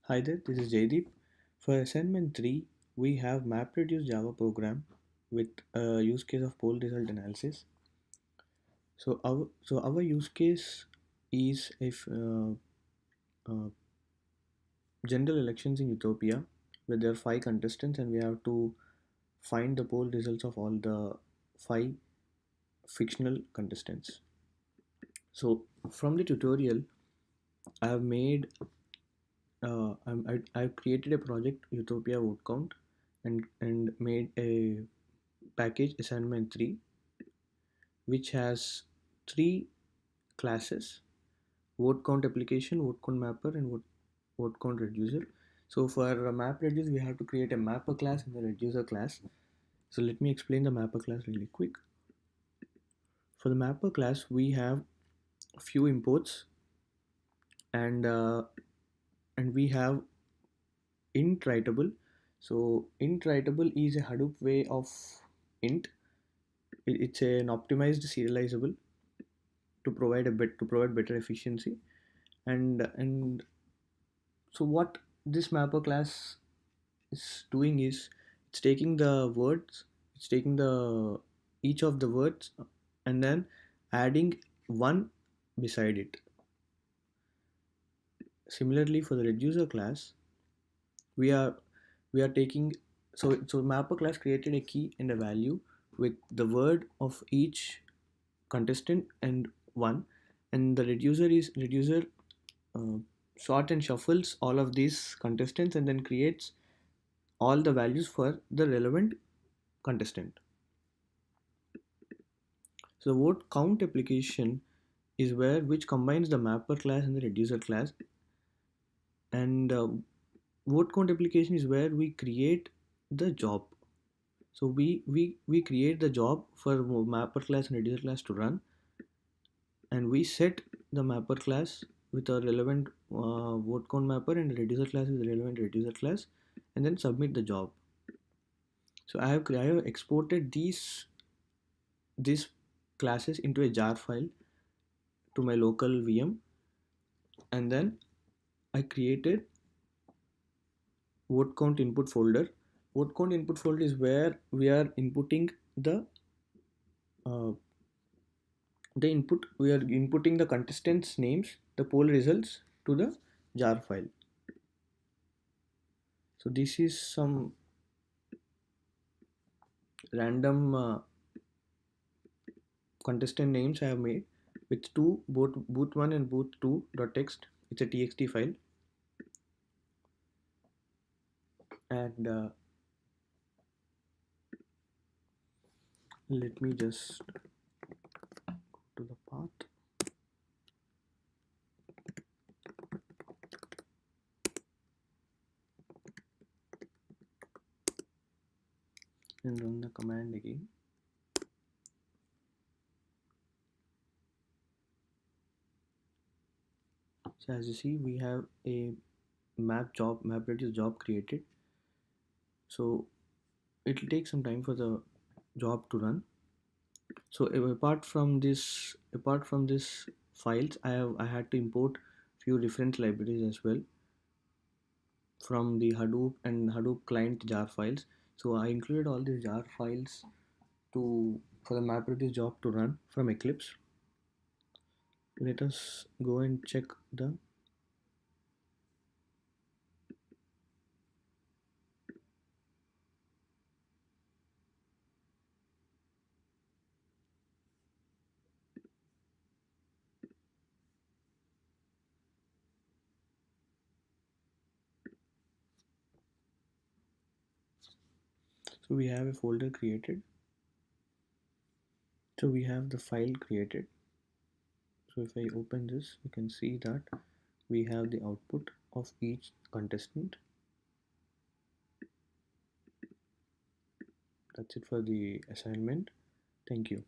Hi there, this is Jaydeep. For assignment 3, we have MapReduce Java program with a use case of poll result analysis. So our use case is if uh, general elections in Utopia, where there are 5 contestants and we have to find the poll results of all the 5 fictional contestants. So from the tutorial, I have made I've created a project Utopia vote count and made a package assignment 3 which has 3 classes: vote count application, vote count mapper, and vote count reducer. So for a map reduce we have to create a mapper class and a reducer class. So let me explain the mapper class really quick. For the mapper class we have a few imports, and we have int writable. So int writable is a Hadoop way of int. It's an optimized serializable to provide better efficiency. And so what this mapper class is doing is it's taking the words, it's taking the each of the words and then adding one beside it. Similarly for the reducer class, we are we are taking, so mapper class created a key and a value with the word of each contestant and one, and the reducer uh, sort and shuffles all of these contestants and then creates all the values for the relevant contestant. So vote count application is where which combines the mapper class and the reducer class, and vote count application is where we create the job. So we create the job for mapper class and reducer class to run, and we set the mapper class with a relevant vote count mapper and reducer class with relevant reducer class, and then submit the job. So I have exported these classes into a jar file to my local VM, and then I created vote count input folder. Vote count input folder is where we are inputting uh, the input. We are inputting the contestants' names, the poll results to the jar file. So this is some random contestant names I have made with two both booth one and booth two dot text. It's a txt file, and let me just go to the path. And run the command again. So as you see, we have a map reduce job created. So it will take some time for the job to run. So apart from this files, I had to import few different libraries as well from the Hadoop and Hadoop client jar files. So I included all these jar files to for the MapReduce job to run from Eclipse. Let us go and check the. So we have a folder created. So we have the file created. So if I open this, you can see that we have the output of each contestant. That's it for the assignment. Thank you.